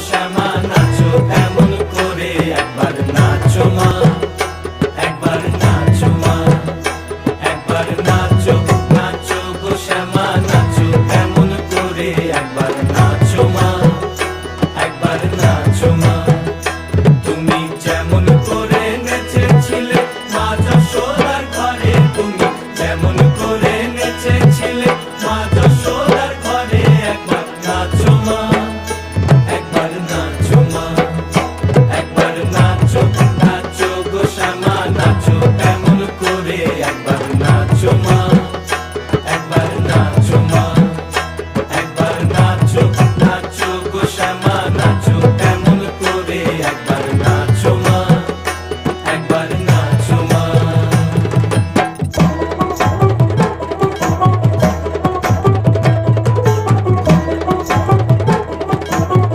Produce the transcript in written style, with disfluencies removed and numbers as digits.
শ্যামা নাচো এমন করে, একবার নাচো মা, একবার নাচো মা, একবার নাচো, নাচো গো শ্যামা নাচো এমন করে, একবার নাচো মা, একবার নাচো মা। তুমি যেমন করে নেচেছিলে মা যশোদার ঘরে, তুমি যেমন করে নেচেছিলে মা যশোদার ঘরে, একবার নাচো মা, একবার নাচো মা, একবার নাচো, নাচো গো শ্যামা নাচো এমন করে, একবার নাচো মা, একবার নাচো মা, একবার নাচো, নাচো গো শ্যামা নাচো।